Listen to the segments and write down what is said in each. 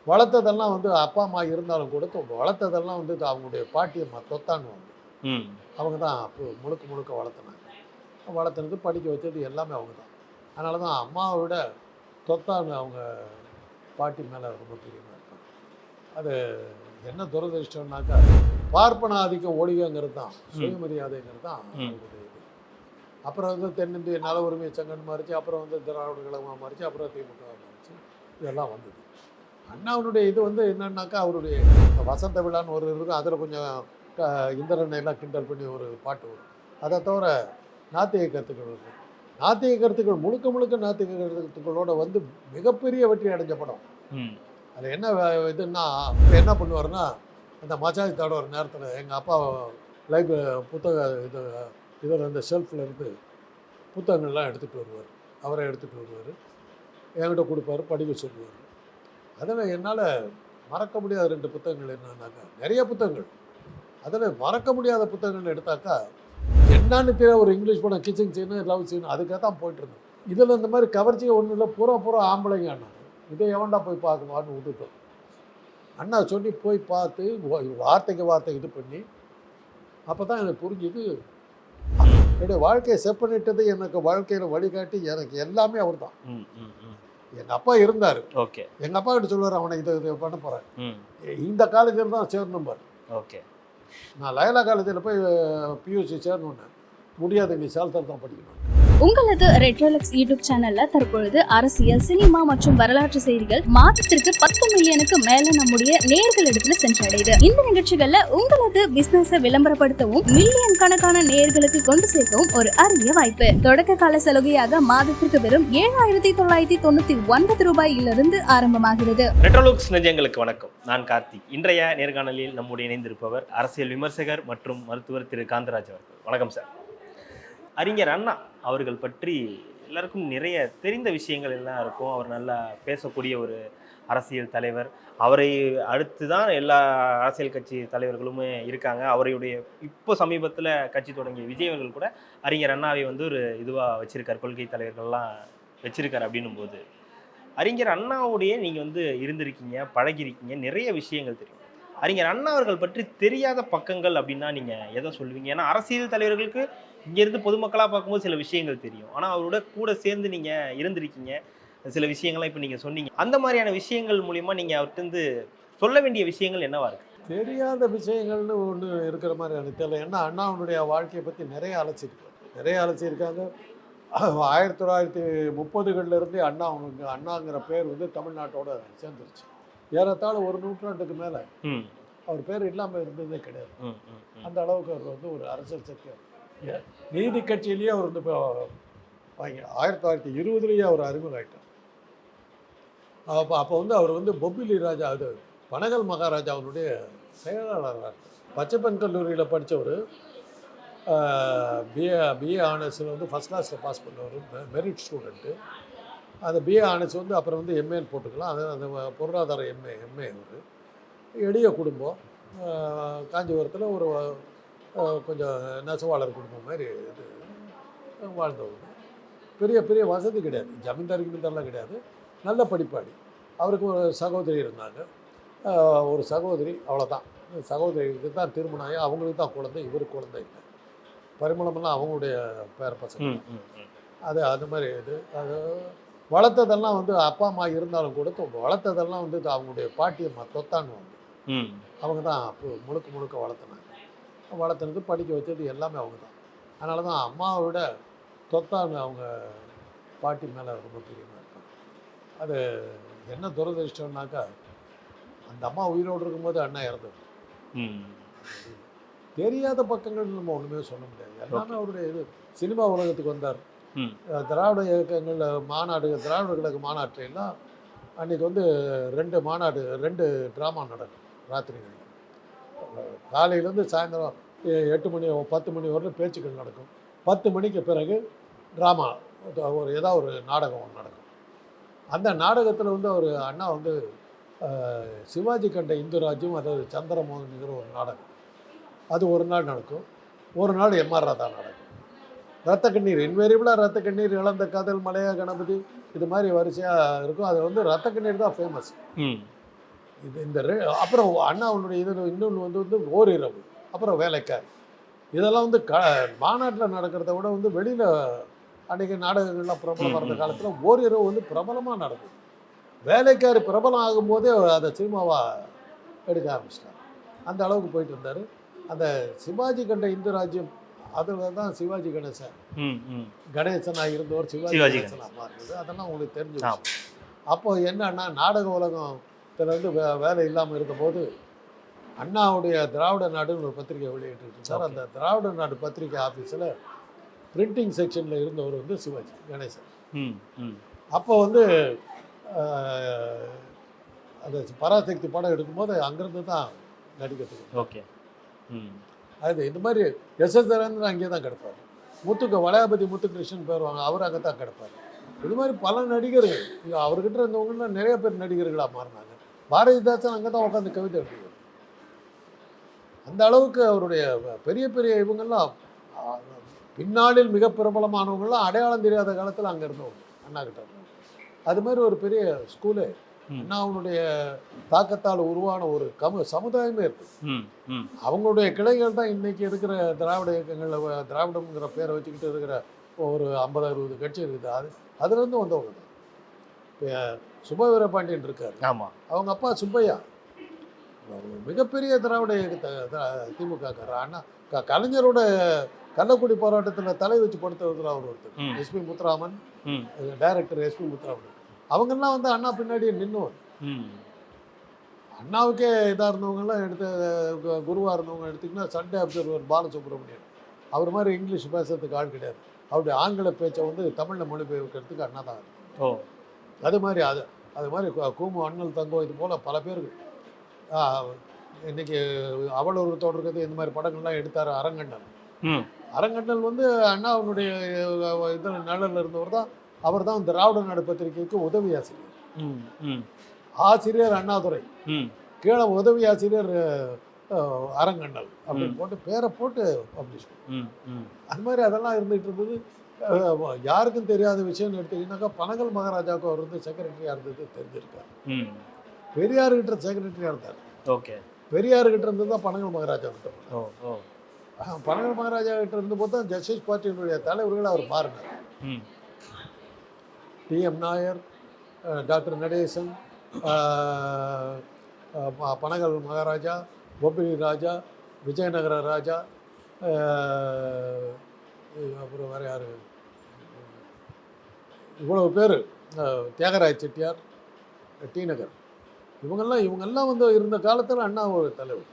வளர்த்ததெல்லாம் வந்து அப்பா அம்மா இருந்தாலும் கூட வளர்த்ததெல்லாம் வந்து அவங்களுடைய பாட்டியம்மா தொத்தான்னு அவங்க தான் முழுக்க முழுக்க வளர்த்துனாங்க. வளர்த்துனது, படிக்க வச்சது எல்லாமே அவங்க தான். அதனால தான் அம்மாவை விட தொத்தான்னு அவங்க பாட்டி மேலே ரொம்ப பிரியமாக இருப்பாங்க. அது என்ன துரதிருஷ்டம்னாக்கா, பார்ப்பன ஆதிக்கம் ஒழிகங்கிறது தான், சுயமரியாதைங்கிறது தான் அவங்களுடைய இது. அப்புறம் வந்து தென்னிந்திய நல உரிமை சங்கம் மாறிச்சு, அப்புறம் வந்து திராவிட கழகமாக மாறிச்சு, அப்புறம் திமுக மாறிச்சு, இதெல்லாம் வந்தது. அண்ணாவுடைய இது வந்து என்னன்னாக்கா, அவருடைய வசந்த விழான்னு ஒரு இருக்கும், அதில் கொஞ்சம் இந்திரனை எல்லாம் கிண்டல் பண்ணி ஒரு பாட்டு வரும். அதை தவிர நாத்திக கருத்துக்கள் இருக்கும். நாத்திக கருத்துக்கள் முழுக்க முழுக்க நாத்திக கருத்துக்களோட வந்து மிகப்பெரிய வெற்றி அடைஞ்ச படம். அதில் என்ன இதுன்னா, என்ன பண்ணுவாருன்னா, அந்த மசாஜ் தடவை நேரத்தில் எங்கள் அப்பா புத்தக இதில் இந்த ஷெல்ஃபில் இருந்து புத்தகங்கள்லாம் எடுத்துகிட்டு வருவார். அவரை எடுத்துகிட்டு வருவார், என்கிட்ட கொடுப்பாரு, படிக்க சொல்லுவார். அதில் என்னால் மறக்க முடியாத 2 புத்தகங்கள் என்னன்னாக்கா, நிறைய புத்தகங்கள், அதில் மறக்க முடியாத புத்தகங்கள் எடுத்தாக்கா, என்னன்னு தெரிய ஒரு இங்கிலீஷ் படம், கிச்சன் சீனு, லவ் சீனு, அதுக்காக தான் போயிட்டுருந்தோம். இதில் இந்த மாதிரி கவர்ச்சியை ஒன்றும் இல்லை, பூரா ஆம்பளைங்க அண்ணா, இதை எவன்டா போய் பார்க்கணும்னு விட்டுட்டோம். அண்ணா சொல்லி போய் பார்த்து வார்த்தைக்கு வார்த்தை இது பண்ணி, அப்போ தான் எனக்கு புரிஞ்சுது, என்னுடைய வாழ்க்கையை செப்பனிட்டது, எனக்கு வாழ்க்கையில் வழிகாட்டி எனக்கு எல்லாமே அவர் தான். எங்கள் அப்பா இருந்தார். ஓகே, எங்கள் அப்பா கிட்ட சொல்லுவார், அவனை இது பண்ண போகிறேன், இந்த காலேஜில் தான் சேரணும் பாரு. ஓகே, நான் லயலா காலேஜில் போய் பியூசி சேரணுன்னு முடியாது, நீ சேலத்தில் தான் படிக்கணும். உங்களது ரெட்ரோலக்ஸ் யூடியூப் சேனல்ல தற்பொழுது அரசியல், சினிமா மற்றும் வரலாற்று செய்திகள் மாதத்திற்கு 10 மில்லியனுக்கு மேல நம்முடைய நேயர்களிடத்துல சென்றடையுது. இந்த நிகழ்ச்சிகள்ல உங்களது பிசினஸை விளம்பரப்படுத்தவும் மில்லியன் கணக்கான நேயர்களுக்கு கொண்டு சேர்க்கவும் ஒரு அரிய வாய்ப்பு. தொடக்க கால சலுகையாக மாதத்திற்கு வெறும் 7,999 ரூபாயிலிருந்து ஆரம்பமாகிறது. ரெட்ரோலக்ஸ் நெஞ்சங்களுக்கு வணக்கம், நான் கார்த்திக். இன்றைய நேர்காணலில் நம்முடைய இணைந்திருப்பவர் அரசியல் விமர்சகர் மற்றும் மருத்துவர் திரு காந்தராஜ் அவர்கள். வணக்கம் சார். அறிஞர் அண்ணா அவர்கள் பற்றி எல்லாருக்கும் நிறைய தெரிந்த விஷயங்கள் எல்லாம் இருக்கும். அவர் நல்லா பேசக்கூடிய ஒரு அரசியல் தலைவர். அவரை அடுத்து தான் எல்லா அரசியல் கட்சி தலைவர்களுமே இருக்காங்க. அவருடைய இப்போ சமீபத்தில் கட்சி தொடங்கிய விஜய் அவர்கள் கூட அறிஞர் அண்ணாவை வந்து ஒரு இதுவாக வச்சுருக்கார், கொள்கை தலைவர்கள்லாம் வச்சுருக்கார். அப்படின்னும் போது அறிஞர் அண்ணாவுடைய நீங்கள் வந்து இருந்திருக்கீங்க, பழகிருக்கீங்க, நிறைய விஷயங்கள் தெரியும். அறிஞர் அண்ணா அவர்கள் பற்றி தெரியாத பக்கங்கள் அப்படின்னா நீங்கள் எதை சொல்லுவீங்க? ஏன்னா அரசியல் தலைவர்களுக்கு இங்கேருந்து பொதுமக்களாக பார்க்கும்போது சில விஷயங்கள் தெரியும். ஆனால் அவரோட கூட சேர்ந்து நீங்கள் இருந்திருக்கீங்க, சில விஷயங்கள்லாம் இப்போ நீங்கள் சொன்னீங்க. அந்த மாதிரியான விஷயங்கள் மூலிமா நீங்கள் அவர்கிட்ட சொல்ல வேண்டிய விஷயங்கள் என்னவா இருக்கு? தெரியாத விஷயங்கள்னு ஒன்று இருக்கிற மாதிரி எனக்கு தெரியல. ஏன்னா அண்ணாவுடைய வாழ்க்கையை பற்றி நிறைய அழைச்சிருக்காங்க. 1930களிலிருந்தே அண்ணாங்கிற பேர் வந்து தமிழ்நாட்டோட சேர்ந்துருச்சு. ஏறத்தாழ ஒரு நூற்றாண்டுக்கு மேலே அவர் பேர் இல்லாமல் இருந்ததே கிடையாது. அந்த அளவுக்கு அவர் வந்து ஒரு அரசியல் சக்தி. நீதி கட்சியிலேயே அவர் வந்து இப்போ 1920லேயே அவர் அறிமுகம் ஆகிட்டார். அப்போ வந்து அவர் வந்து பொப்பிலி ராஜா, அது பனகல் மகாராஜா அவருடைய செயலாளராக பச்சைப்பன் கல்லூரியில் படித்தவர். பிஏ ஆனர்ஸில் வந்து ஃபஸ்ட் கிளாஸில் பாஸ் பண்ணவர், மெரிட் ஸ்டூடெண்ட்டு. அந்த பிஏ ஆனர்ஸ் வந்து அப்புறம் வந்து எம்ஏன்னு போட்டுக்கலாம். அது அந்த பொருளாதார எம்ஏ அவர். எளிய குடும்பம், காஞ்சிபுரத்தில் ஒரு கொஞ்சம் நெசவாளர் குடும்பம் மாதிரி இது வாழ்ந்தவங்க. பெரிய வசதி கிடையாது, ஜமீன்தார் கிமீன்தார்லாம் கிடையாது, நல்ல படிப்பாடி. அவருக்கு ஒரு சகோதரி இருந்தாங்க, ஒரு சகோதரி, அவ்வளோதான். சகோதரிக்கு தான் திருமணம் ஆகி அவங்களுக்கு தான் குழந்தை, இவருக்கு குழந்தை இல்லை. பரிமளமெல்லாம் அவங்களுடைய பேர பசங்க. அது மாதிரி இது அது வளர்த்ததெல்லாம் வந்து அப்பா அம்மா இருந்தாலும் கூட வளர்த்ததெல்லாம் வந்து அவங்களுடைய பாட்டியம்மா தொத்தான்னு அவங்க தான் முழுக்க முழுக்க வளர்த்துனாங்க. வளர்த்துனது, படிக்க வச்சது எல்லாமே அவங்க தான். அதனால தான் அம்மாவை விட தொத்தான்னு அவங்க பாட்டி மேலே ரொம்ப பிரியமாக இருப்பாங்க. அது என்ன துரதிருஷ்டம்னாக்கா, அந்த அம்மா உயிரோடு இருக்கும்போது அண்ணா இறந்தது. தெரியாத பக்கங்கள் நம்ம ஒன்றுமே சொல்ல முடியாது. எல்லாமே அவருடைய இது. சினிமா உலகத்துக்கு வந்தார். திராவிட இயக்கங்கள் மாநாடு, திராவிட கழக மாநாட்டிலாம் அன்றைக்கி வந்து 2 ட்ராமா நடக்கும் ராத்திரிகளில். காலையிலேருந்து சாயந்தரம் 8 மணி 10 மணி வரலும் பேச்சுக்கள் நடக்கும். 10 மணிக்கு பிறகு ட்ராமா, ஏதாவது ஒரு நாடகம் நடக்கும். அந்த நாடகத்தில் வந்து அவர் அண்ணா வந்து சிவாஜி கண்ட இந்து ராஜ்யம், அதாவது சந்திரமோகன்கிற ஒரு நாடகம், அது ஒரு நாள் நடக்கும். ஒரு நாள் எம்ஆர் ராதா நடக்கும். ரத்த கண்ணீர், இன்வேரியபிளாக ரத்த கண்ணீர், இழந்த காதல், மலையா கணபதி, இது மாதிரி வரிசையாக இருக்கும். அது வந்து ரத்த கண்ணீர் தான் ஃபேமஸ். இந்த அப்புறம் அண்ணாவுடைய இதில் இன்னொன்று வந்து ஓரிரவு, அப்புறம் வேலைக்காரி. இதெல்லாம் வந்து மாநாட்டில் நடக்கிறத விட வந்து வெளியில் அன்றைக்கி நாடகங்கள்லாம் பிரபலமாக இருந்த காலத்தில் ஓரிரவு வந்து பிரபலமாக நடக்கும். வேலைக்காரி பிரபலம் ஆகும்போதே அதை சினிமாவாக எடுக்க ஆரம்பிச்சிட்டார். அந்த அளவுக்கு போயிட்டு இருந்தார். அந்த சிவாஜி கண்ட இந்து ராஜ்யம் அதில் தான் சிவாஜி கணேசனாக இருந்தவர் சிவாஜி கணேசனாக மாறினது. அதெல்லாம் உங்களுக்கு தெரிஞ்ச விஷயம். அப்போ என்னன்னா நாடக உலகத்தில் வந்து வேலை இல்லாமல் இருந்தபோது அண்ணாவுடைய திராவிட நாடுன்னு ஒரு பத்திரிகை வெளியிட்டு இருந்தார். அந்த திராவிட நாடு பத்திரிகை ஆஃபீஸில் பிரிண்டிங் செக்ஷனில் இருந்தவர் வந்து சிவாஜி கணேசன். அப்போ வந்து அந்த பராசக்தி படம் எடுக்கும்போது அங்கேருந்து தான் நடிக்கிறதுக்கு. ஓகே. அது இந்த மாதிரி எஸ்எஸ்ஆர் அங்கேயே தான் கிடப்பார். வளையாபதி முத்துகிருஷ்ணன் பேருவாங்க, அவர் அங்கே தான் கிடப்பார். இது மாதிரி பல நடிகர்கள் அவர்கிட்ட இருந்தவங்களாம் நிறைய பேர் நடிகர்களாக மாறினாங்க. பாரதிதாசன் அங்கே தான் உட்காந்து கவிதை எழுதுவார். அந்த அளவுக்கு அவருடைய பெரிய பெரிய இவங்கெல்லாம் பின்னாளில் மிக பிரபலமானவங்களாம் அடையாளம் தெரியாத காலத்தில் அங்கே இருந்தவங்க அண்ணா கிட்ட. அது மாதிரி ஒரு பெரிய ஸ்கூலு அண்ணாவுடைய தாக்கத்தால் உருவான ஒரு சமுதாயமே இருக்கு. அவங்களுடைய கிளைகள் தான் இன்னைக்கு இருக்கிற திராவிட இயக்கங்கள், திராவிடம்ங்கிற பேரை வச்சுக்கிட்டு இருக்கிற ஒரு 50-60 கட்சி இருக்குது. அதுலேருந்து வந்தவங்க தான். இப்போ சுப வீரபாண்டியன் இருக்காரு. ஆமாம். அவங்க அப்பா சுப்பையா மிகப்பெரிய திராவிட இயக்கத்தை திமுக அண்ணா கலைஞரோட கள்ளக்குடி போராட்டத்தில் தலை வச்சு படுத்துறதுல அவர் ஒருத்தர். SP Muthuraman, director SP Muthuraman, அவங்கெல்லாம் வந்து அண்ணா பின்னாடியே நின்றுவாங்க. அண்ணாவுக்கே இதாக இருந்தவங்கெல்லாம் எடுத்து குருவாக இருந்தவங்க எடுத்திங்கன்னா சண்டே அப்சர்வர் பாலசுப்ரமணியன், அவர் மாதிரி இங்கிலீஷ் பேசுறதுக்கு ஆள் கிடையாது. அவருடைய ஆங்கில பேச்சை வந்து தமிழில் மொழிபெயர்க்கிறதுக்கு அண்ணா தான் இருக்கும். அது மாதிரி அது மாதிரி கூமு, அண்ணல் தங்கம், இது போல் பல பேர்கள் இன்னைக்கு அவளூர் தொடர்கிறது இந்த மாதிரி படங்கள்லாம் எடுத்தார். அரங்கண்ணல் வந்து அண்ணாவுடைய இதில் நிழலில் இருந்தவர் தான். அவர் தான் திராவிட நாடு பத்திரிகைக்கு உதவி ஆசிரியர் அண்ணாதுரை, கீழே உதவி ஆசிரியர் அரங்கண்ணல் அப்படின்னு போட்டு பேரை போட்டு பப்ளிஷ் பண்ணி அது மாதிரி அதெல்லாம் இருந்துகிட்டு இருந்தது. யாருக்கும் தெரியாத விஷயம்னு எடுத்தீங்கன்னாக்கா பனகல் மகாராஜாவுக்கு அவர் வந்து செக்ரட்டரியாக இருந்தது தெரிஞ்சிருக்காரு. பெரியார்கிட்ட செக்ரட்டரியாக இருந்தார். ஓகே. பெரியார்கிட்ட இருந்து தான் பனகல் மகாராஜா கிட்ட பனகல் மகாராஜா கிட்ட இருந்து போது தான் ஜஸ்டிஸ் பார்ட்டியினுடைய தலைவர்கள் அவர் மாறினார். டிஎம் நாயர், டாக்டர் நடேசன், பனகல் மகாராஜா, பொப்பிலி ராஜா, விஜயநகர ராஜா, அப்புறம் வேறு யார், இவ்வளவு பேர், தியாகராஜ் செட்டியார், டி நகர், இவங்கெல்லாம் வந்து இருந்த காலத்தில் அண்ணா ஒரு தலைவர்.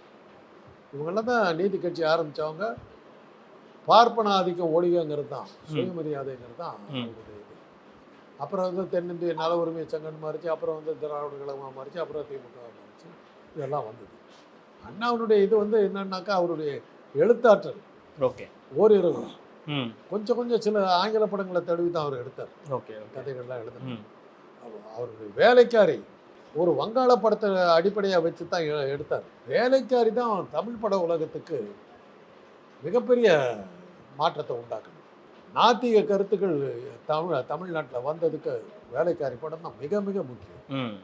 இவங்கெல்லாம் தான் நீதி கட்சி ஆரம்பித்தவங்க. பார்ப்பன ஆதிக்கம் ஒழிகங்கிறது தான், சுயமரியாதைங்கிறது தான் அவங்களுடைய இது. அப்புறம் வந்து தென்னிந்திய நல உரிமை சங்கம் மாறிச்சு, அப்புறம் வந்து திராவிட கழகமாக மாறிச்சு, அப்புறம் திமுக மாறிச்சு. இதெல்லாம் வந்தது. அண்ணாவுடைய இது வந்து என்னன்னாக்கா அவருடைய எழுத்தாற்றல். ஓகே. ஓரிரவு கொஞ்சம் சில ஆங்கில படங்களை தழுவி தான் அவர் எடுத்தார். ஓகே. கதைகள்லாம் எழுதினார். அவருடைய வேலைக்காரி ஒரு வங்காள படத்தை அடிப்படையாக வச்சு தான் எடுத்தார். வேலைக்காரி தான் தமிழ் பட உலகத்துக்கு மிகப்பெரிய மாற்றத்தை உண்டாக்கணும். நாத்திக கருத்துக்கள் தமிழ்நாட்டில் வந்ததுக்கு வேலைக்காரி படம் தான் மிக மிக முக்கியம்.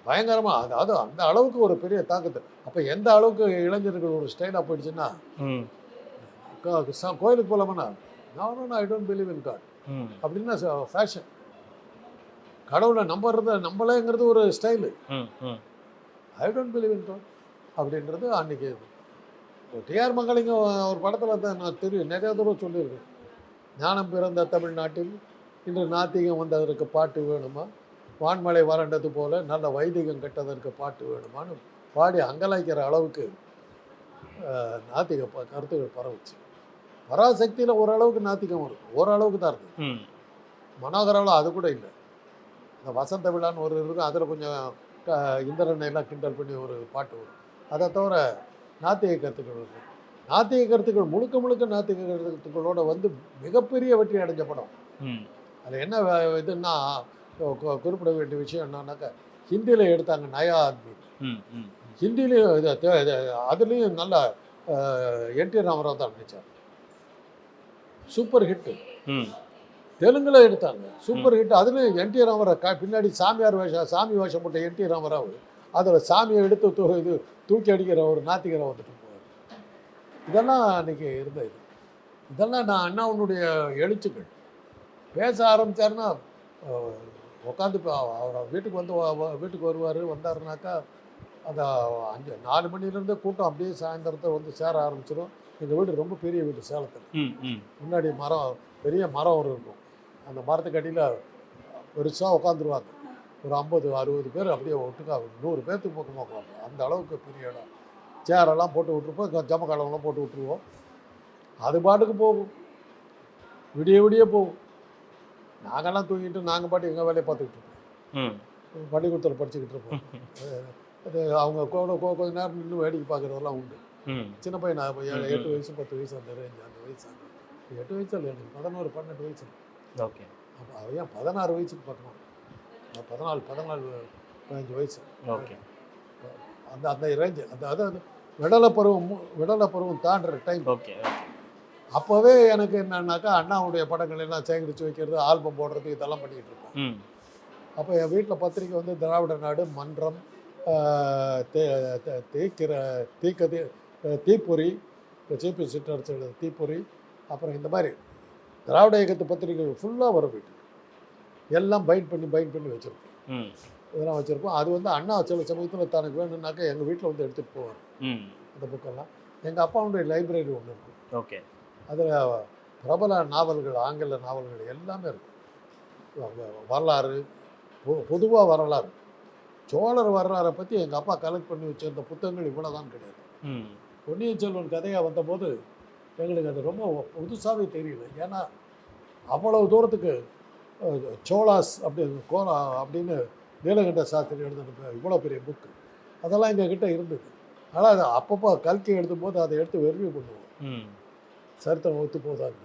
பயங்கரமாக, அதாவது அந்த அளவுக்கு ஒரு பெரிய தாக்கத்தை. அப்போ எந்த அளவுக்கு இளைஞர்கள் ஒரு ஸ்டைலாக போயிடுச்சுன்னா, கோயிலுக்கு போகலாமண்ணா, நான் I don't believe in God அப்படின்னா ஃபேஷன். கடவுளை நம்பலைங்கிறது ஒரு style. I don't believe in God அப்படின்றது அன்றைக்கி டிஆர் மங்கலிங்கம் ஒரு படத்தில் தான் நான் தெரியும், நிறைய தூரம் சொல்லியிருக்கேன். ஞானம் பிறந்த தமிழ்நாட்டில் இன்று நாத்திகம் வந்ததற்கு பாட்டு வேணுமா, வான்மலை வறண்டது போல நல்ல வைதிகம் கெட்டதற்கு பாட்டு வேணுமான்னு பாடி அங்கலாய்க்கிற அளவுக்கு நாத்திக கருத்துக்கள் பரவுச்சு. பராசக்தியில் ஓரளவுக்கு நாத்திகம் இருக்கும், ஓரளவுக்கு தான் இருக்குது. மனோகராவில் அது கூட இல்லை. இந்த வசந்த விழான்னு ஒரு இருக்கும், அதில் கொஞ்சம் இந்திரனை எல்லாம் கிண்டல் பண்ணி ஒரு பாட்டு வரும். அதை தவிர நாத்திக கருத்துக்கள் இருக்கும். நாத்திக கருத்துக்கள் முழுக்க நாத்திக கருத்துக்களோட வந்து மிகப்பெரிய வெற்றி அடைஞ்ச படம். அது என்ன இதுன்னா குறிப்பிட வேண்டிய விஷயம் என்னன்னாக்கா, ஹிந்தியில் எடுத்தாங்க நயா ஆத்மி. ஹிந்திலையும் அதுலேயும் நல்ல என்டி ராமராவ் தான் நடித்தார், சூப்பர் ஹிட்டு. தெலுங்குல எடுத்தாங்க, சூப்பர் ஹிட். அதுலேயும் என்டி ராமராவ் பின்னாடி சாமி வேஷம் போட்ட என்டி ராமராவ் அதில் சாமியை எடுத்து இது தூக்கி அடிக்கிற ஒரு நாத்திகரை வந்துட்டு போவார். இதெல்லாம் அன்றைக்கி இருந்த இது. இதெல்லாம் நான் அண்ணாவுடைய எழுச்சிகள். பேச ஆரம்பித்தாருன்னா உட்காந்து அவர் வீட்டுக்கு வந்து வீட்டுக்கு வருவார். வந்தாருனாக்கா அந்த 4 மணிலேருந்து கூட்டம் அப்படியே சாயந்தரத்தை வந்து சேர ஆரம்பிச்சிடும். எங்கள் வீடு ரொம்ப பெரிய வீடு சேலத்தில். முன்னாடி மரம், பெரிய மரம் ஒரு இருக்கும். அந்த மரத்துக்கு அடியில் பெருசாக உட்காந்துருவாங்க. ஒரு 50-60 பேர் அப்படியே ஒட்டுக்கா 100 பேர்த்துக்கு பக்கமாக உட்காந்து. அந்த அளவுக்கு பெரிய இடம். சேரெல்லாம் போட்டு விட்டுருப்போம், ஜமக்காலம்லாம் போட்டு விட்டுருவோம். அது பாட்டுக்கு போகும், விடிய விடிய போகும். நாங்கள்லாம் தூங்கிட்டு நாங்கள் பாட்டு எங்கள் வேலையை பார்த்துக்கிட்டு இருப்போம். பள்ளிக்கூடத்தில் படிச்சுக்கிட்டு இருப்போம். அது அவங்க கொஞ்ச நேரம் நின்று வேடிக்கை பார்க்குறதெல்லாம் உண்டு. சின்ன பையன், நான் 8 வயசு 10 வயசு அந்த ரேஞ்சு. அந்த வயசு 8 வயசு இல்லை, எனக்கு 11-12 வயசு. ஓகே. அப்போ அவன் ஏன் 16 வயசுக்கு பார்க்கணும். 14-15 வயசு. ஓகே. அந்த அந்த ரேஞ்சு. அதாவது விடலை பருவம் தாண்டுற டைம். ஓகே. அப்போவே எனக்கு என்னன்னாக்கா அண்ணாவுடைய படங்கள் எல்லாம் சேகரித்து வைக்கிறது, ஆல்பம் போடுறது, இதெல்லாம் பண்ணிக்கிட்டு இருப்பேன். அப்போ என் வீட்டில் பத்திரிக்கை வந்து திராவிட நாடு, மன்றம், தீப்பொறி, சீஃப் சிற்றரசு தீப்பொறி, அப்புறம் இந்த மாதிரி திராவிட இயக்கத்து பத்திரிகைகள் ஃபுல்லாக வரும் வீட்டுக்கு. எல்லாம் பைண்ட் பண்ணி வச்சுருப்போம். இதெல்லாம் வச்சுருப்போம். அது வந்து அண்ணா சில சமயத்தில் தனக்கு வேணும்னாக்கா எங்கள் வீட்டில் வந்து எடுத்துகிட்டு போவார் அந்த புக்கெல்லாம். எங்கள் அப்பாவுடைய லைப்ரரி ஒன்று இருக்கும். ஓகே. அதில் பிரபல நாவல்கள், ஆங்கில நாவல்கள் எல்லாமே இருக்கும். வரலாறு, பொதுவாக வரலாறு, சோழர் வரலாறை பற்றி எங்கள் அப்பா கலெக்ட் பண்ணி வச்சிருந்த புத்தகங்கள் இவ்வளோ தான் கிடையாது. பொன்னியின் செல்வன் கதையாக வந்தபோது எங்களுக்கு அது ரொம்ப புதுசாகவே தெரியல. ஏன்னா அவ்வளவு தூரத்துக்கு சோழாஸ் அப்படின்னு நீலகண்ட சாஸ்திரி எழுதின இவ்வளோ பெரிய புக்கு அதெல்லாம் எங்ககிட்ட இருந்தது. ஆனால் அது அப்பப்போ கல்கி எழுதும்போது அதை எடுத்து வெறுவி பண்ணுவோம். சரித்திரம் ஒத்து போதாது.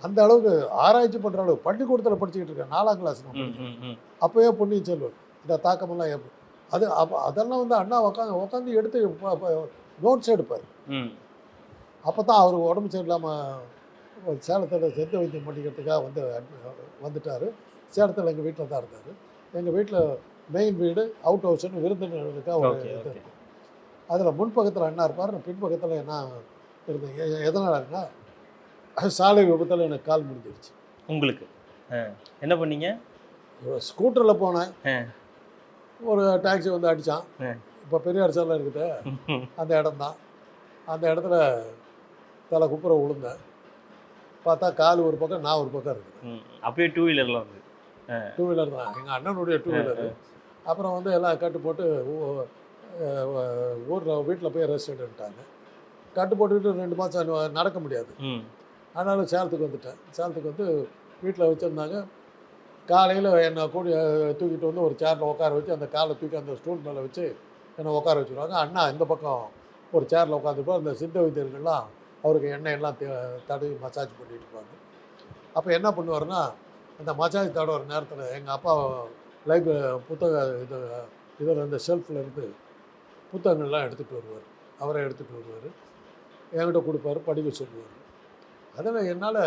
அந்த அளவுக்கு ஆராய்ச்சி பண்ணுற அளவுக்கு பள்ளிக்கூடத்தில் படிச்சுக்கிட்டு இருக்கேன். 4ஆம் கிளாஸ் அப்போயே பொன்னியின் செல்வன் இந்த தாக்கமெல்லாம் அதெல்லாம் வந்து அண்ணா உட்காந்து எடுத்து நோட்ஸ் எடுப்பார். அப்போ தான் அவர் உடம்பு சரியில்லாமல் சேலத்தில் சித்த வைத்தியம் பண்ணிக்கிறதுக்காக வந்துட்டார். சேலத்தில் எங்கள் வீட்டில் தான் இருந்தார். எங்கள் வீட்டில் மெயின் வீடு, அவுட் ஹவுஸ்னு விருந்தினர்களுக்காக ஒரு இது இருக்கும். அதில் முன்பக்கத்தில் அண்ணா இருப்பார், பின்பக்கத்தில் நான் இருந்தேன். எதனாலன்னா சாலை விபத்தில் எனக்கு கால் முடிஞ்சிருச்சு. உங்களுக்கு என்ன பண்ணீங்க? ஸ்கூட்டரில் போனேன். ஒரு டாக்ஸி வந்து அடித்தான். இப்போ பெரியார் சாலை இருக்குது, அந்த இடம்தான். அந்த இடத்துல தலை குப்புற விழுந்தேன். பார்த்தா கால் ஒரு பக்கம், நான் ஒரு பக்கம் இருக்குது. அப்பயே 2 வீலர்லாம் வந்து 2 வீலர் தான், எங்கள் அண்ணனுடைய 2 வீலரு. அப்புறம் வந்து எல்லாம் கட்டு போட்டு ஊரில் வீட்டில் போய் ரெஸ்ட் எடுத்துட்டாங்க. கட்டு போட்டுக்கிட்டு 2 மாதம் நடக்க முடியாது. ஆனாலும் சேலத்துக்கு வந்துட்டேன். சேலத்துக்கு வந்து வீட்டில் வச்சுருந்தாங்க. காலையில் என்னை தூக்கிட்டு வந்து ஒரு சேரில் உட்கார வச்சு அந்த காலை தூக்கி அந்த ஸ்டூல் மேலே வச்சு என்னை உட்கார வச்சுருவாங்க. அண்ணா இந்த பக்கம் ஒரு சேரில் உட்காந்துருப்போம். அந்த சித்த வைத்தியர்கள்லாம் அவருக்கு எண்ணெயெல்லாம் தடவி மசாஜ் பண்ணிட்டு இருப்பாங்க. அப்போ என்ன பண்ணுவார்னா, அந்த மசாஜ் தடவுற நேரத்தில் எங்கள் அப்பா இதில் இந்த ஷெல்ஃபில் இருந்து புத்தகங்கள்லாம் எடுத்துகிட்டு வருவார். அவரை எடுத்துகிட்டு வருவார், என்கிட்ட கொடுப்பார், படிக்க சொல்லுவார். அதில் என்னால்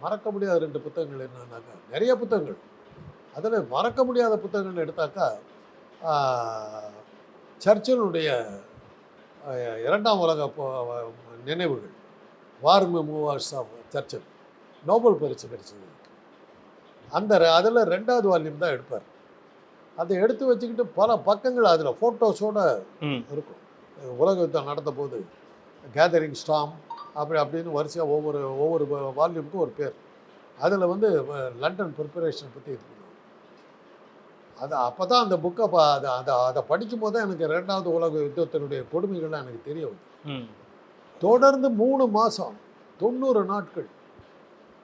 மறக்க முடியாத 2 புத்தகங்கள் என்னன்னாக்கா, நிறைய புத்தகங்கள், அதில் மறக்க முடியாத புத்தகங்கள் எடுத்தாக்கா சர்ச்சிலுடைய 2ஆம் உலக நினைவுகள், வார் மெமோவார்ஸ் ஆஃப் சர்ச்சில், நோபல் பரிசு கிடைச்சது. அதில் 2வது வால்யூம் தான் எடுப்பார். அதை எடுத்து வச்சுக்கிட்டு பல பக்கங்கள் அதில் ஃபோட்டோஸோடு இருக்கும். உலக யுத்தம் நடந்த போது கேதரிங் ஸ்டாம் அப்படின்னு வரிசையாக ஒவ்வொரு வால்யூமுக்கும் ஒரு பேர். அதில் வந்து லண்டன் ப்ரிப்பரேஷன் பற்றி இது பண்ணுவாங்க. அப்போ தான் அந்த புக்கை அதை படிக்கும் போது தான் எனக்கு 2வது உலக யுத்தத்தினுடைய கொடுமைகள்லாம் எனக்கு தெரிய வந்து. தொடர்ந்து 3 மாதம் 90 நாட்கள்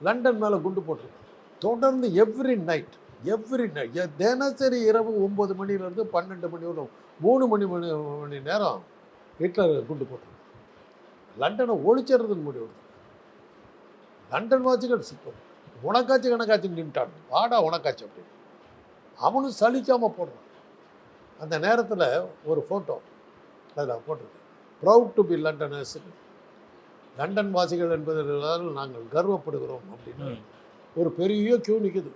லண்டன் மேலே குண்டு போட்டிருக்கேன். தொடர்ந்து எவ்ரி நைட் தினசரி இரவு 9 மணிலேருந்து 12 மணி வரை 3 மணி நேரம் ஹிட்லர் குண்டு போட்டிருக்கேன். லண்டனை ஒழிச்சிடுறதுன்னு முடிவு. லண்டன் வாசிகள் உனக்காட்சி கணக்காட்சி நின்ட்டான், வாடா உனக்காட்சி அப்படின்னு அவனும் சலிக்காமல் போடுறான். அந்த நேரத்தில் ஒரு ஃபோட்டோ அதில் போட்டிருக்கேன், ப்ரவுட் டு பி லண்டனர்ஸ், லண்டன் வாசிகள் என்பதால் நாங்கள் கர்வப்படுகிறோம் அப்படின்னு. ஒரு பெரிய கியூ நிற்குது,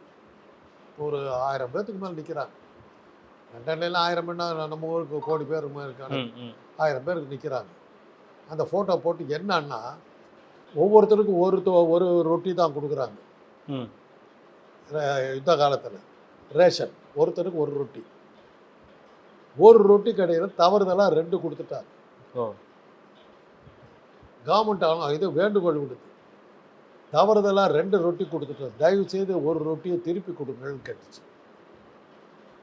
ஒரு 1000 பேர்த்துக்கு மேலே நிற்கிறாங்க. லண்டன்லாம் 1000 பேர்னா நம்ம ஊருக்கு கோடி பேர் இருக்காங்க, 1000 பேருக்கு நிற்கிறாங்க. அந்த ஃபோட்டோ போட்டு என்னன்னா ஒவ்வொருத்தருக்கும் ஒரு ரொட்டி தான் கொடுக்குறாங்க யுத்த காலத்தில். ரேஷன் ஒருத்தருக்கு ஒரு ரொட்டி. ஒரு ரொட்டி கடையில் தவறுதலாக 2 கொடுத்துட்டாங்க. கவர்மெண்ட் இது வேண்டுகோள் விடுது, தவறுதலாக 2 ரொட்டி கொடுத்துட்டோம், தயவு செய்து ஒரு ரொட்டியை திருப்பி கொடுங்கன்னு கேட்டுச்சு.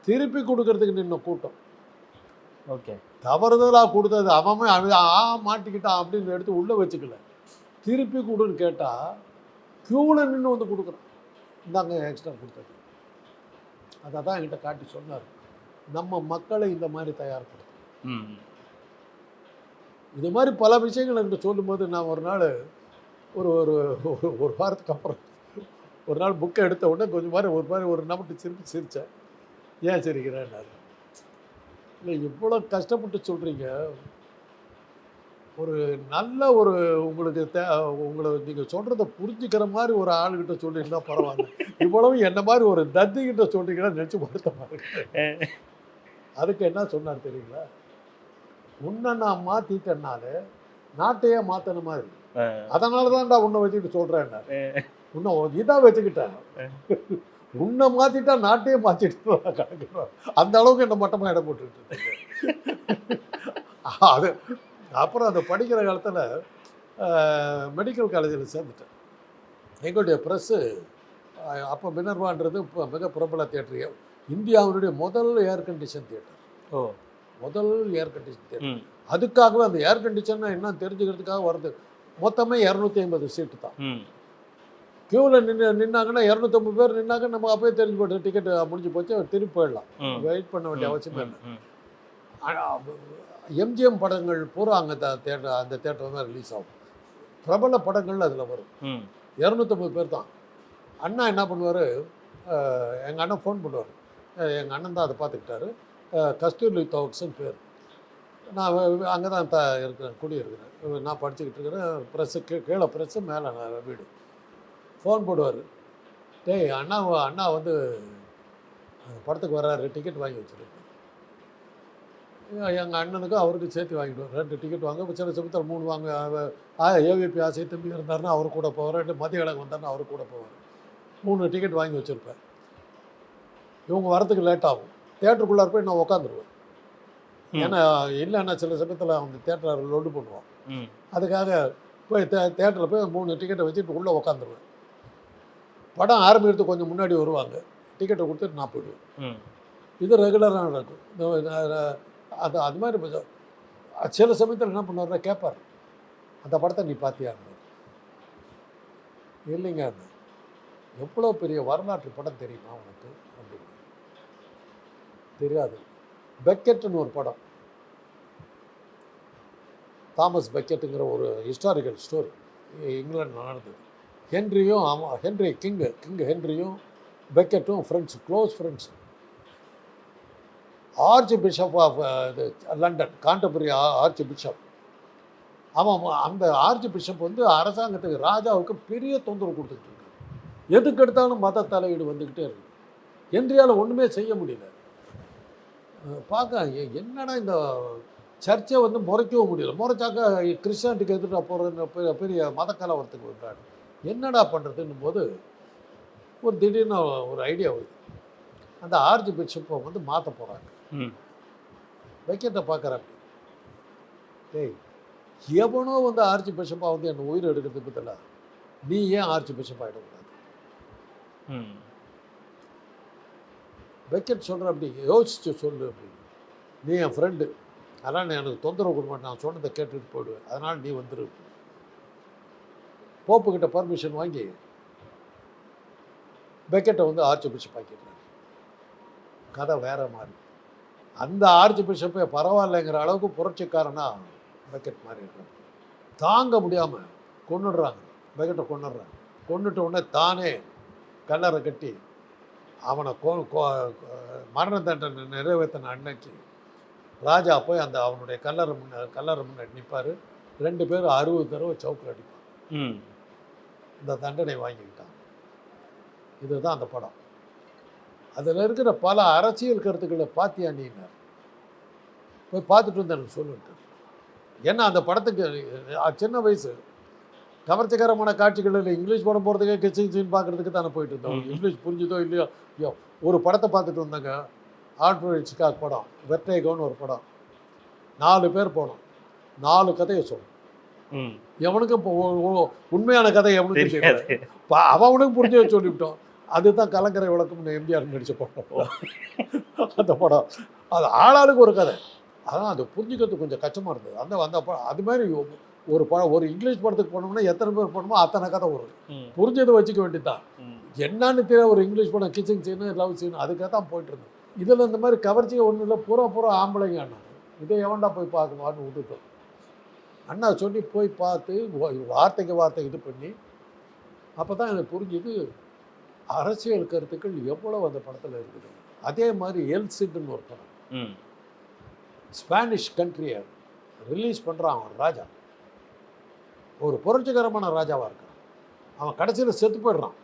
திருப்பி கொடுக்கறதுக்கு நின்ன கூட்டம். ஓகே, தவறுதலாக கொடுத்தது அவன் மாட்டிக்கிட்டான் அப்படின்னு எடுத்து உள்ளே வச்சுக்கல, திருப்பி கொடுன்னு கேட்டால் க்யூவில் நின்று வந்து கொடுக்குறான். இந்தாங்க எக்ஸ்ட்ரா கொடுத்தது. அதை தான் என்கிட்ட காட்டி சொன்னார், நம்ம மக்களை இந்த மாதிரி தயார்படுத்தும். இது மாதிரி பல விஷயங்கள் என்கிட்ட சொல்லும்போது நான் ஒரு நாள் ஒரு ஒரு ஒரு வாரத்துக்கு அப்புறம் ஒரு நாள் புக்கை எடுத்த உடனே கொஞ்சம் மாதிரி ஒரு நம்மட்டு சிரித்தேன். ஏன் சிரிக்கிறேன்னாரு, இல்லை இவ்வளோ கஷ்டப்பட்டு சொல்கிறீங்க, ஒரு நல்ல ஒரு உங்களை நீங்கள் சொல்கிறத புரிஞ்சுக்கிற மாதிரி ஒரு ஆளுகிட்ட சொல்லியிருந்தா பரவாயில்ல, இவ்வளவு என்ன மாதிரி ஒரு தத்திக்கிட்ட சொல்கிறீங்கன்னா நினச்சி வருத்தமாக இருக்கு. அதுக்கு என்ன சொன்னார் தெரியுங்களா, உன்னை நான் மாற்றிட்டேன்னாலே நாட்டையே மாற்றின மாதிரி, அதனால தான்டா உன்னை வச்சுக்கிட்டு சொல்கிறேன்னா, உன்னை இதாக வச்சுக்கிட்டேன், உன்னை மாற்றிட்டா நாட்டையே மாற்றிட்டு கணக்குறோம், அந்த அளவுக்கு என்ன மட்டமாக இடம் போட்டுக்கிட்டு. அது அப்புறம் அந்த படிக்கிற காலத்தில் மெடிக்கல் காலேஜில் சேர்ந்துட்டேன். எங்களுடைய ப்ரெஸ்ஸு அப்போ மினர்வான்றது இப்போ மிக பிரபல தியேட்டர், இந்தியாவுடைய முதல் ஏர் கண்டிஷன் தியேட்டர். முதல் ஏர் கண்டிஷன் தியேட்டர். அதுக்காகவே அந்த ஏர் கண்டிஷன்னா என்ன தெரிஞ்சுக்கிறதுக்காக வருது. மொத்தமே 250 சீட்டு தான். க்யூவில் நின்னாங்கன்னா 250 பேர் நின்னாங்க, நம்ம அப்போயே தெரிஞ்சு போட்டு டிக்கெட் முடிஞ்சு போச்சு, திருப்பி போயிடலாம், வெயிட் பண்ண வேண்டிய அவசியமே இல்லை. எம்ஜிஎம் படங்கள் பூரா அங்கே அந்த தேட்டர் தான் ரிலீஸ் ஆகும். பிரபல படங்கள் அதில் வரும். 250 பேர் தான். அண்ணா என்ன பண்ணுவார், எங்கள் அண்ணன் ஃபோன் பண்ணுவார், எங்கள் அண்ணன் தான் அதை பார்த்துக்கிட்டாரு, கஸ்தூரி தோக்ஸ்ன்னு பேர். நான் அங்கே தான் இருக்கிறேன், குடியிருக்கிறேன், நான் படிச்சுக்கிட்டு இருக்கிறேன், ப்ரெஸ்ஸு கீழே ப்ரெஸ்ஸு மேலே வீடு. ஃபோன் போடுவார், டேய் அண்ணா வந்து படத்துக்கு வர்றாரு, டிக்கெட் வாங்கி வச்சுருக்கேன். எங்கள் அண்ணனுக்கும் அவருக்கு சேர்த்து வாங்கிடுவார், 2 டிக்கெட் வாங்க. சில சமயத்தில் 3 வாங்க. ஏவிபி ஆசை தம்பி இருந்தாருன்னா அவர் கூட போவார், 2 மதிய கிழங்கு வந்தாருன்னா அவர் கூட போவார். 3 டிக்கெட் வாங்கி வச்சுருப்பேன். இவங்க வரத்துக்கு லேட் ஆகும், தேட்டருக்குள்ளார போய் நான் உட்காந்துருவேன். ஏன்னா இல்லைன்னா சில சமயத்தில் அவங்க தேட்டரை லோடு பண்ணுவான். அதுக்காக போய் தேட்டரில் போய் 3 டிக்கெட்டை வச்சுட்டு உள்ளே உட்காந்துருவேன். படம் ஆரம்பிக்கிறதுக்கு கொஞ்சம் முன்னாடி வருவாங்க, டிக்கெட்டை கொடுத்துட்டு நான் போயிடுவேன். இது ரெகுலராக நடக்கும். அது மாதிரி சில சமயத்தில் என்ன பண்ணுவார்னா கேட்பார், அந்த படத்தை நீ பார்த்தியாங்க? இல்லைங்க, எவ்வளோ பெரிய வரலாற்று படம் தெரியுமா உனக்கு அப்படின்னு. தெரியாது. பெக்கெட்டுன்னு ஒரு படம், தாமஸ் பெக்கெட்டுங்கிற ஒரு ஹிஸ்டாரிக்கல் ஸ்டோரி, இங்கிலாந்து நடந்தது. கிங் ஹென்ரியும் பெக்கெட்டும் friends, close friends. Archbishop of London, Canterbury archbishop. அவன் அந்த ஆர்ச் பிஷப் வந்து அரசாங்கத்துக்கு, ராஜாவுக்கு பெரிய தொந்தரவு கொடுத்துட்டு இருக்காரு. எதுக்கு எடுத்தாலும் மத தலையீடு வந்துக்கிட்டே இருக்குது. ஹென்ரியால் ஒன்றுமே செய்ய முடியல. பார்க்க என்னடா இந்த சர்ச்சை வந்து முறைக்கவும் முடியல, முறைச்சாக்கா கிறிஸ்டியானிட்டிக்கு எதிர்த்து போகிற பெரிய மத கலவரத்துக்கு வந்தாரு. என்னடா பண்ணுறதுன்னும் போது ஒரு திடீர்னு ஒரு ஐடியா வருது, அந்த ஆர்ச் பிஷப்பை வந்து மாற்ற போகிறாங்க. பெக்கெட்டை பார்க்குறாங்க, டேய் எவனோ வந்து ஆர்ச் பிஷப்பாக வந்து என்னை உயிர் எடுக்கிறதுக்கு பதிலாக நீ ஏன் ஆர்ச் பிஷப் ஆகிடக்கூடாது? பெக்கெட் சொல்கிற, அப்படி யோசிச்சு சொல்லு அப்படின்னு. நீ என் ஃப்ரெண்டு, அதனால் நீ எனக்கு தொந்தரவு கொடுக்க மாட்டேன், நான் சொன்னதை கேட்டுட்டு போயிடுவேன், அதனால் நீ வந்துரு. போப்புக்கிட்ட பர்மிஷன் வாங்கி பெக்கெட்டை வந்து ஆர்ச் பிஷப் ஆக்கிடுறாரு. கதை வேற மாதிரி. அந்த ஆர்ச் பிஷப்பே பரவாயில்லைங்கிற அளவுக்கு புரட்சிக்காரனா பெக்கெட் மாதிரி இருக்காங்க. தாங்க முடியாமல் கொன்னுடுறாங்க, பெக்கெட்டை கொன்னுடுறாங்க. கொன்னுட்ட உடனே தானே கல்லறை கட்டி அவனை மரண தண்டனை நிறைவேற்றின அன்னைக்கு ராஜா போய் அந்த அவனுடைய கல்லறை முன்னாடி நிற்பார். 2 பேரும் 60 தடவை சவுக்கில் அடிப்பான். இந்த தண்டனை வாங்கிக்கிட்டான். இதுதான் அந்த படம். அதில் இருக்கிற பல அரசியல் கருத்துக்களை பார்த்தியா நீனார், போய் பார்த்துட்டு வந்து எனக்கு சொல்லிட்டு. ஏன்னா அந்த படத்துக்கு சின்ன வயசு, கவர்ச்சிகரமான காட்சிகள் இல்லை, இங்கிலீஷ் படம் போகிறதுக்கே கிச்சின்னு பார்க்குறதுக்கு தானே போயிட்டு இருந்தோம். இங்கிலீஷ் புரிஞ்சுதோ இல்லையோ ஐயோ, ஒரு படத்தை பார்த்துட்டு வந்தாங்க, ஆல்ஃப்ரெட் ஹிட்ச்காக் படம், வெர்டிகோன்னு ஒரு படம். 4 பேர் போனோம், 4 கதையை சொல்லணும். எவனுக்கும் இப்போ உண்மையான கதை எவனுக்கும் தெரியாது, அவனுக்கும் புரிஞ்சு சொல்லிவிட்டோம். அதுதான் கலங்கரை விளக்கம்னு எம்ஜிஆர் நடிச்ச படம். அந்த படம் அது ஆளாளுக்கு ஒரு கதை, அதான் அது புரிஞ்சுக்கிறது கொஞ்சம் கஷ்டமாக இருந்தது. அந்த அது மாதிரி ஒரு படம், ஒரு இங்கிலீஷ் படத்துக்கு போனோம்னா எத்தனை பேர் போனோமோ அத்தனை கதை வரும், புரிஞ்சதை வச்சுக்க வேண்டியதுதான். என்னன்னு தெரியாது, ஒரு இங்கிலீஷ் படம் கிச்சிங் சீனு லவ் சீனு அதுக்காக தான் போயிட்டு இருந்தோம். இதில் இந்த மாதிரி கவர்ச்சியை ஒன்றும் இல்லை, பூரா ஆம்பளைங்க அண்ணா, இதை எவன்டா போய் பார்க்கணும்னு விட்டுட்டோம். அண்ணா சொல்லி போய் பார்த்து வார்த்தைக்கு வார்த்தை இது பண்ணி அப்போ தான் எனக்கு புரிஞ்சுது அரசியல் கருத்துக்கள் எவ்வளோ அந்த படத்தில் இருக்குது. அதே மாதிரி எல்சிட்னு ஒரு படம், ஸ்பானிஷ் கண்ட்ரியை ரிலீஸ் பண்ணுறான் அவன் ராஜா, ஒரு புரட்சிகரமான ராஜாவாக இருக்கான். அவன் கடைசியில் செத்து போயிடுறான்,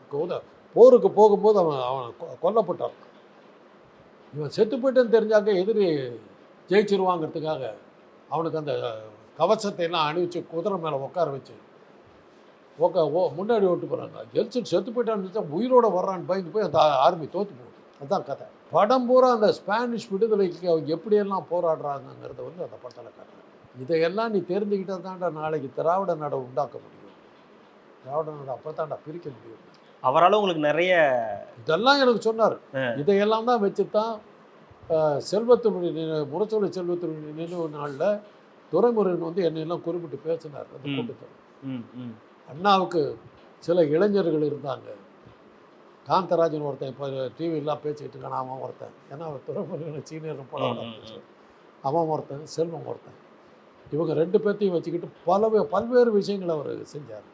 போருக்கு போகும்போது அவன் கொல்லப்பட்டான். இவன் செத்து போயிட்டேன்னு தெரிஞ்சாங்க எதிரி ஜெயிச்சிருவாங்கிறதுக்காக அவனுக்கு அந்த கவசத்தை எல்லாம் அணிவிச்சு குதிரை மேலே உட்கார வச்சு முன்னாடி ஓட்டு போகிறாங்க. எல்சிட் செத்து போயிட்டான்னு உயிரோடு வர்றான்னு பயந்து போய் அந்த ஆர்மி தோற்று போகுது. அதுதான் கதை. படம் பூரா அந்த ஸ்பானிஷ் விடுதலைக்கு அவங்க எப்படியெல்லாம் போராடுறாங்கிறத வந்து அந்த படத்தில் காட்டுறாங்க. இதையெல்லாம் நீ தெரிஞ்சுக்கிட்டால் தான்டா நாளைக்கு திராவிட நாடை உண்டாக்க முடியும், திராவிட நாடை அப்போ தான்டா பிரிக்க முடியும். அவரால் உங்களுக்கு நிறைய இதெல்லாம் எனக்கு சொன்னார். இதையெல்லாம் தான் வச்சு தான் செல்வத்தினுடைய முரசொலி செல்வத்தினுடைய நினைவு நாளில் துரைமுருகன் வந்து என்னையெல்லாம் குறிப்பிட்டு பேசினார் அந்த கூட்டத்தில். அண்ணாவுக்கு சில இளைஞர்கள் இருந்தாங்க, காந்தராஜன் ஒருத்தன் இப்போ டிவியெல்லாம் பேசிக்கிட்டு இருக்கான், அவன் ஒருத்தன், ஏன்னா அவர் துரைமுருகன் சீனியர் படம், அவன் ஒருத்தன், செல்வம் ஒருத்தன். இவங்க 2 பேர்த்தையும் வச்சுக்கிட்டு பல்வேறு விஷயங்களை அவர் செஞ்சார்.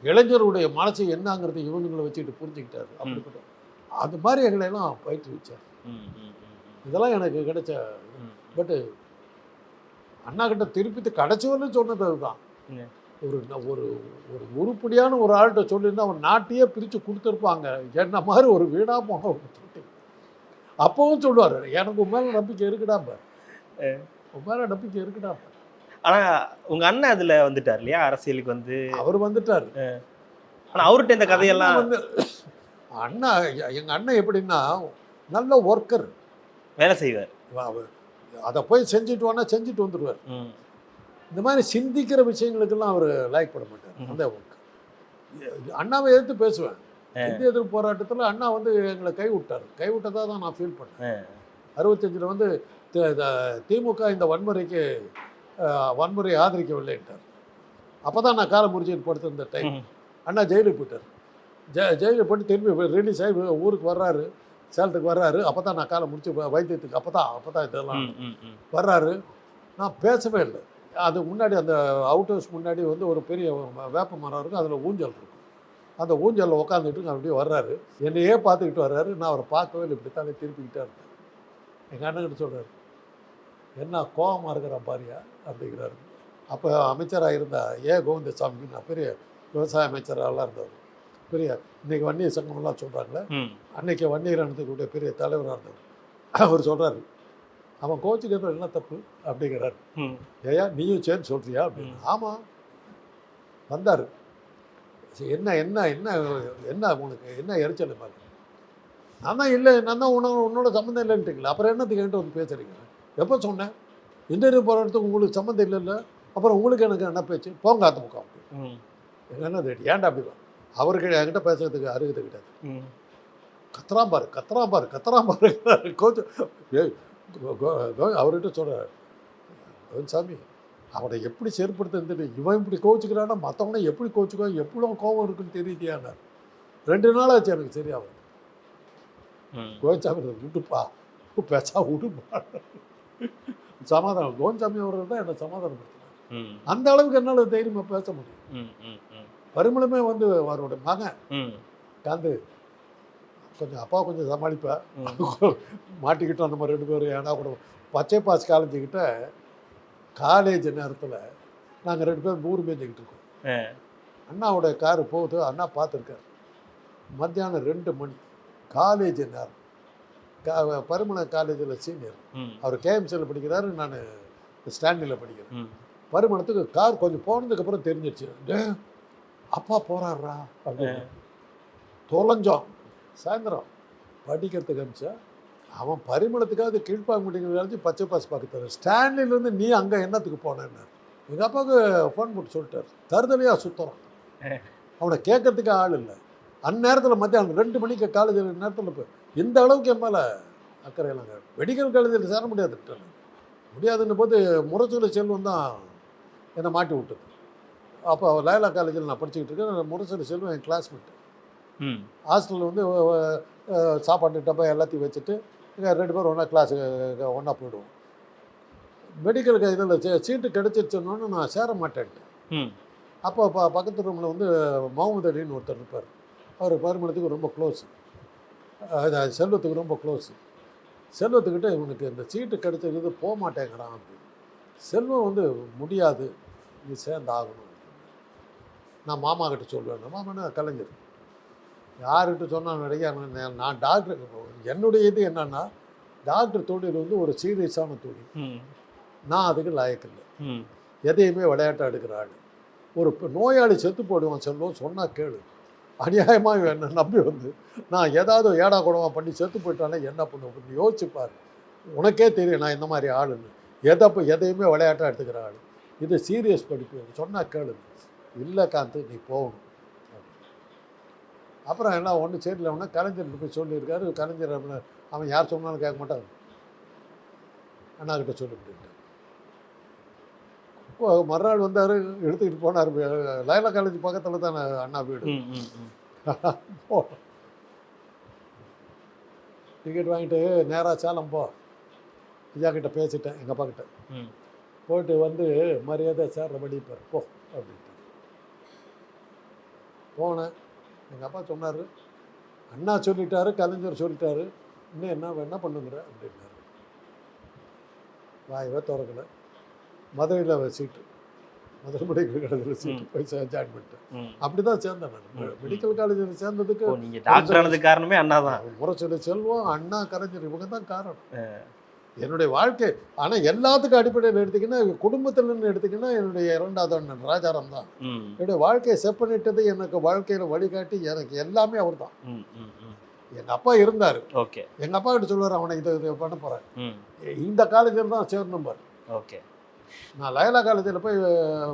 இளைஞருடைய மனசு என்னங்கிறது இவனுங்களை வச்சுக்கிட்டு புரிஞ்சுக்கிட்டாரு. அப்படிப்பட்ட அது மாதிரி எங்களையெல்லாம் பயிற்றுவிச்சார். இதெல்லாம் எனக்கு கிடைச்ச. பட்டு அண்ணா கிட்ட திருப்பி கடைசிவன்னு சொன்னது அதுதான். ஒரு ஒரு ஒரு உருப்படியான ஒரு ஆள்கிட்ட சொல்லியிருந்தா அவன் நாட்டையே பிரித்து கொடுத்துருப்பாங்க, என்ன மாதிரி ஒரு வீணா போன சொல்லிட்டு. அப்பவும் சொல்லுவார், எனக்கு உன் மேலே நம்பிக்கை இருக்குடாப்ப, உன் மேலே நம்பிக்கை இருக்குடாப்ப. ஆனால் உங்கள் அண்ணன் அதில் வந்துட்டார் இல்லையா, அரசியலுக்கு வந்து அவர் வந்துட்டார். ஆனால் அவர்கிட்ட இந்த கதையெல்லாம் வந்து அண்ணா, எங்கள் அண்ணன் எப்படின்னா நல்ல ஒர்க்கர், வேலை செய்வார். அதை போய் செஞ்சுட்டு வானா செஞ்சுட்டு வந்துடுவார். இந்த மாதிரி சிந்திக்கிற விஷயங்களுக்கெல்லாம் அவர் லைக் பண்ண மாட்டார். அந்த ஒர்க் அண்ணாவை எதிர்த்து பேசுவேன். இந்திய எதிர்ப்பு போராட்டத்தில் அண்ணா வந்து எங்களை கைவிட்டதாக தான் நான் ஃபீல் பண்ணேன். 65 வந்து திமுக இந்த வன்முறையை ஆதரிக்கவில்லைன்ட்டார். அப்போ தான் நான் காலம் முடிச்சுட்டு படுத்திருந்த டைம். அண்ணா ஜெயிலுக்கு போயிட்டார். ஜெயிலுக்கு போட்டு திரும்பி ரிலீஸ் ஆகி ஊருக்கு வர்றாரு, சேலத்துக்கு வர்றாரு. அப்போ தான் நான் காலம் முடிச்சு வைத்தியத்துக்கு அப்போ தான் இதெல்லாம் வர்றாரு. நான் பேசவே இல்லை. அது முன்னாடி அந்த அவுட் ஹவுஸ் முன்னாடி வந்து ஒரு பெரிய வேப்ப மரம் இருக்கும், அதில் ஊஞ்சல் இருக்கும். அந்த ஊஞ்சலில் உட்காந்துட்டு அப்படியே வர்றாரு, என்னையே பார்த்துக்கிட்டு வர்றாரு. நான் அவரை பார்க்கவே இல்லை, இப்படி தானே திருப்பிக்கிட்டே இருந்தேன். எங்கள் அண்ணன்கிட்ட சொல்கிறார், என்ன கோபமாக இருக்கிற பாரியா அப்படிங்கிறாரு. அப்போ அமைச்சராக இருந்தா கோவிந்தசாமி, நான் பெரிய விவசாய அமைச்சராகலாம் இருந்தவர், பெரிய இன்றைக்கி வன்னியர் சங்கம்லாம் சொல்கிறாங்களே, அன்றைக்கி வன்னியர் அனுத்தக்கூடிய பெரிய தலைவராக இருந்தவர். அவர் சொல்கிறாரு, அவன் கோச்சுக்கிறது என்ன தப்பு அப்படிங்கிறாரு. ஏயா நீயும் சேர்ந்து சொல்கிறியா அப்படின்னு. ஆமாம் வந்தார். என்ன என்ன என்ன என்ன உனக்கு என்ன எரிச்சல் பாருங்க. நான் தான் இல்லை, நான் தான் உன்னோட சம்மந்தம் இல்லைன்ட்டுங்களா, அப்புறம் என்னத்துக்கு என்கிட்ட வந்து பேசுகிறீங்க? எப்போ சொன்னேன் இன்டர்வியூ போகிறதுக்கு உங்களுக்கு சம்மந்தம் இல்லைல்ல, அப்புறம் உங்களுக்கு எனக்கு என்ன பேச்சு, போங்க அந்த முக்கம். எங்கள் என்ன தேடி ஏன்டா அப்படி தான் அவருக்கு என்கிட்ட பேசுறதுக்கு அருகதை கிடையாது. கத்துறான் பாரு கோச்சு. அவர்கிட்ட சொல்கிறார், சாமி அவனை எப்படி செயற்படுத்துன்னு இவன் இப்படி கோச்சுக்கிறான்னா மற்றவனை எப்படி கோச்சுக்கோ, எவ்வளோ கோவம் இருக்குன்னு தெரியுதியானார். 2 நாள் ஆச்சு எனக்கு சரியாகும். கோவிந்தசாமி விட்டுப்பா, பேசா விடுப்பா, சமாதானம். கோவிந்தசாமி அவர்கள் தான் என்னை சமாதானப்படுத்தினார். அந்த அளவுக்கு என்னால் தைரியமாக பேச முடியும். பரிமளமே வந்து அவரோட மகன் காந்து கொஞ்சம் அப்பா கொஞ்சம் சமாளிப்பேன், மாட்டிக்கிட்டோம் நம்ம 2 பேரும். ஏன்னா கூட பச்சை பாஸ் காலேஜுக்கிட்ட காலேஜ் நேரத்தில் நாங்கள் 2 பேரும் 100 மேய்ஞ்சிக்கிட்டு இருக்கோம். அண்ணாவோட காரு போகுது, அண்ணா பார்த்துருக்காரு. மத்தியானம் 2 மணி காலேஜ் நேரம். பரிமள காலேஜில் சீனியர். ம். அவர் கேஎம்சியில் படிக்கிறாரு, நான் ஸ்டான்லியில் படிக்கிறேன். ம். பரிமளத்துக்கு கார் கொஞ்சம் போனதுக்கப்புறம் தெரிஞ்சிடுச்சு, டே அப்பா போகிறாரா அப்படின்னு. தொலைஞ்சோம். சாயந்தரம் படிக்கிறதுக்கு அனுப்பிச்சா அவன் பரிமளத்துக்காவது கீழ்ப்பாங்குடிங்கிற வேலைச்சு பச்சை பாஸ் பார்க்க ஸ்டான்லிலேருந்து நீ அங்கே என்னத்துக்கு போனேன்னு எங்கள் அப்பாவுக்கு ஃபோன் போட்டு சொல்லிட்டார். தருதலையாக சுற்றுறான், அவனை கேட்கறதுக்கு ஆள் இல்லை. அந்நேரத்தில் மத்தியானம் 2 மணிக்கு காலேஜில் நேரத்தில் போய் இந்த அளவுக்கு என் மேலே அக்கறையிலாங்க. மெடிக்கல் காலேஜில் சேர முடியாதுன்னு போது முரசொலி செல்வம் தான் என்னை மாட்டி விட்டது. அப்போ லயலா காலேஜில் நான் படிச்சுக்கிட்டு இருக்கேன். முரசொலி செல்வம் என் கிளாஸ்மேட்டு. ஹாஸ்டலில் வந்து சாப்பாட்டு டப்பா எல்லாத்தையும் வச்சுட்டு 2 பேரும் ஒன்றா கிளாஸுக்கு ஒன்றா போயிடுவோம். மெடிக்கலுக்கு இதில் சீட்டு கிடச்சிருச்சோன்னு நான் சேர மாட்டேன்ட்டேன். அப்போ பக்கத்து ரூமில் வந்து முகமது அலின்னு ஒருத்தர் இருப்பார். அவர் பரிமளத்துக்கு ரொம்ப க்ளோஸ், செல்வத்துக்கு ரொம்ப க்ளோஸ். செல்வத்துக்கிட்ட இவனுக்கு இந்த சீட்டு கிடச்சிருக்குது போக மாட்டேங்கிறான் அப்படின்னு. செல்வம் வந்து முடியாது, நீ சேர்ந்தாகணும். நான் மாமா கிட்ட சொல்லுவேன். மாமானா கலைஞர், யார்கிட்ட சொன்னால் நிறையா நான் டாக்டர். என்னுடைய இது என்னன்னா, டாக்டர் தொழில் வந்து ஒரு சீரியஸான தொழில். நான் அதுக்கு லாயக்கில்லை. எதையுமே விளையாட்டாக எடுக்கிற ஆள். ஒரு நோயாளி செத்து போடுவான் செல்வம் சொன்னால் கேளு. அநியாயமாக என்னை நம்பி வந்து நான் ஏதாவது ஏடா கூடமாக பண்ணி செத்து போயிட்டானே என்ன பண்ணுவேன் யோசிச்சுப்பார். உனக்கே தெரியும் நான் இந்த மாதிரி ஆளுன்னு. எதையுமே விளையாட்டாக எடுத்துக்கிற ஆள். இது சீரியஸ் படிப்பு சொன்னால் கேளு. இல்லை காந்து நீ போகணும். அப்புறம் எல்லாம் ஒன்றும் சரியில்லை. ஒன்று கலைஞர்கிட்ட போய் சொல்லியிருக்காரு. கலைஞர் அவன் யார் சொன்னாலும் கேட்க மாட்டான். அண்ணாக்கிட்ட சொல்லிவிட்டு மறுநாள் வந்தார், எடுத்துக்கிட்டு போனார். லயலா காலேஜ் பக்கத்தில் தான் அண்ணா வீடு. டிக்கெட் வாங்கிட்டு நேராக சேலம் போ. ஐயா கிட்ட பேசிட்டேன், எங்கள் அப்பா கிட்ட. போயிட்டு வந்து மரியாதை சேர்ற படிப்பார் போ அப்படின்ட்டு போனேன். எங்கள் அப்பா சொன்னார், அண்ணா சொல்லிட்டாரு, கலைஞர் சொல்லிட்டாரு, இன்னும் என்ன பண்ணுங்கிற அப்படின்னாரு. வாயவே திறக்கலை. மதுரையில் சீட்டு, மதுரை மெடிக்கல் காலேஜில் சீட்டு போய் ஜாயின் பண்ணிட்டேன். அப்படி தான் சேர்ந்தேன் நான். மெடிக்கல் காலேஜில் சேர்ந்ததுக்கு நீங்கள் டாக்டர் ஆனது காரணமே அண்ணா தான். முரசொலி செல்வம், அண்ணா, கலைஞர் இவங்க தான் காரணம் என்னுடைய வாழ்க்கை. ஆனால் எல்லாத்துக்கும் அடிப்படையில் எடுத்திங்கன்னா, குடும்பத்தில்னு எடுத்திங்கன்னா என்னுடைய 2வது அண்ணன் ராஜாராம் தான் என்னுடைய வாழ்க்கையை செப்பனிட்டது. எனக்கு வாழ்க்கையில் வழிகாட்டி எனக்கு எல்லாமே அவர் தான். எங்கள் அப்பா இருந்தார். ஓகே. எங்கள் அப்பா கிட்ட சொல்லுவார், அவனை இது பண்ண போகிறேன், இந்த காலேஜில் தான் சேரணும் பாரு. ஓகே. நான் லயலா காலேஜில் போய்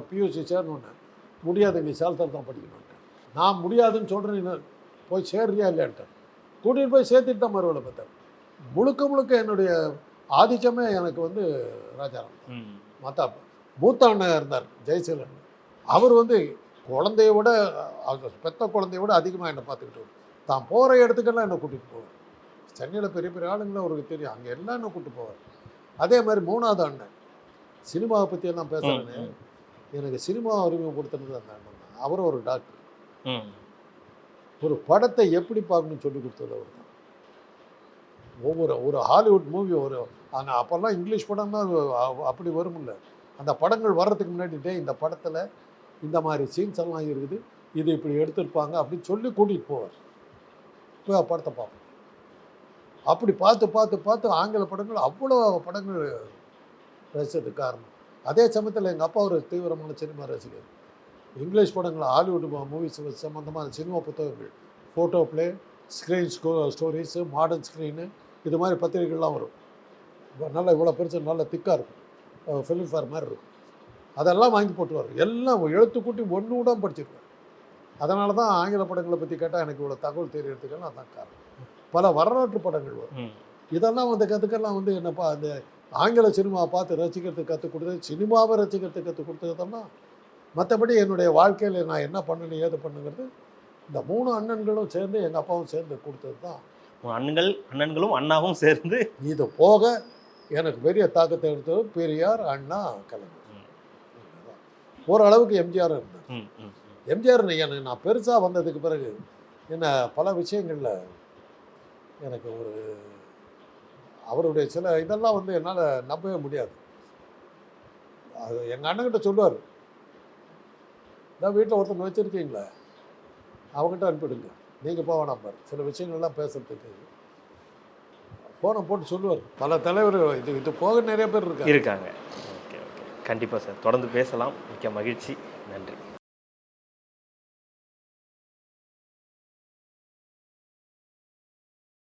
பியூசி சேரணுன்னு முடியாது, நீ சேலத்தில் தான் படிக்கணுன்ட்டேன். நான் முடியாதுன்னு சொல்கிறேன், நீ போய் சேர்றியா இல்லையான்ட்டேன். கூட்டிகிட்டு போய் சேர்த்துட்டு தான் மறுவேலை பார்த்தார். முழுக்க என்னுடைய ஆதிக்கமே எனக்கு வந்து ராஜாராம். மற்ற மூத்த அண்ணன் இருந்தார் ஜெயசீலன். அவர் வந்து குழந்தைய விட, பெத்த குழந்தைய விட அதிகமாக என்னை பார்த்துக்கிட்டு தான் போகிற இடத்துக்கெல்லாம் என்னை கூட்டிகிட்டு போவார். சென்னையில் பெரிய பெரிய ஆளுங்களும் அவருக்கு தெரியும், அங்கே எல்லாம் என்னை கூப்பிட்டு போவார். அதே மாதிரி 3வது அண்ணன் சினிமாவை பற்றி எல்லாம் பேசுகிறேன்னு எனக்கு சினிமா அறிமுகப்படுத்துனது அந்த அண்ணன் தான். அவரும் ஒரு டாக்டர். ஒரு படத்தை எப்படி பார்க்கணும்னு சொல்லி கொடுத்தது அவர் தான். ஒரு ஹாலிவுட் மூவி ஆனால் அப்போல்லாம் இங்கிலீஷ் படம் தான் அப்படி வரும்ல. அந்த படங்கள் வர்றதுக்கு முன்னாடி இந்த படத்தில் இந்த மாதிரி சீன்ஸ் எல்லாம் இருக்குது, இது இப்படி எடுத்துருப்பாங்க அப்படின்னு சொல்லி கூட்டிகிட்டு போவார். இப்போ படத்தை பார்ப்போம். அப்படி பார்த்து ஆங்கில படங்கள் அவ்வளோ படங்கள் ரசித்ததுக்கு காரணம். அதே சமயத்தில் எங்கள் அப்பா ஒரு தீவிரமான சினிமா ரசிகர். இங்கிலீஷ் படங்கள், ஹாலிவுட் மூவிஸ் சம்மந்தமான சினிமா புத்தகங்கள், photo play, screen stories, modern screen, இது மாதிரி பத்திரிகைகள்லாம் வரும். நல்லா இவ்வளோ பெருசு, நல்லா திக்காக இருக்கும், ஃபிலிம் ஃபேர் மாதிரி இருக்கும். அதெல்லாம் வாங்கி போட்டுருவார். எல்லாம் எழுத்து கூட்டி ஒன்று கூட படிச்சிருக்கேன். அதனால தான் ஆங்கில படங்களை பற்றி கேட்டால் எனக்கு இவ்வளோ தகவல் தெரியறதுக்கெல்லாம் அதான் காரணம். பல வரலாற்று படங்கள் வரும். இதெல்லாம் வந்து கற்றுக்கெல்லாம் வந்து என்னப்பா அந்த ஆங்கில சினிமாவை பார்த்து ரசிக்கிறதுக்கு கற்றுக் கொடுத்தது, சினிமாவை ரசிக்கிறதுக்கு கற்றுக் கொடுத்ததெல்லாம். மற்றபடி என்னுடைய வாழ்க்கையில் நான் என்ன பண்ணணும் ஏது பண்ணுங்கிறது இந்த 3 அண்ணன்களும் சேர்ந்து எங்கள் அப்பாவும் சேர்ந்து கொடுத்தது தான். அண்ணன்களும் அண்ணாவும் சேர்ந்து இது போக எனக்கு பெரிய தாக்கத்தை எடுத்தது பெரியார், அண்ணா, கலைஞர். ஓரளவுக்கு எம்ஜிஆர் இருந்தார். எம்ஜிஆர் எனக்கு நான் பெருசாக வந்ததுக்கு பிறகு என்ன பல விஷயங்களில் எனக்கு ஒரு அவருடைய சில இதெல்லாம் வந்து என்னால் நம்பவே முடியாது. அது எங்கள் அண்ணன்கிட்ட சொல்லுவார், இதான் வீட்டில் ஒருத்தன் வச்சுருக்கீங்களே அவங்ககிட்ட அனுப்பிடுங்க, நீங்கள் போக வேணாம் பாரு, சில விஷயங்கள்லாம் பேசுறதுக்கு ஃபோனை போட்டு சொல்லுவார். பல தலைவர் இது போக நிறைய பேர் இருக்காங்க. ஓகே ஓகே, கண்டிப்பாக சார் தொடர்ந்து பேசலாம். மிக்க மகிழ்ச்சி, நன்றி.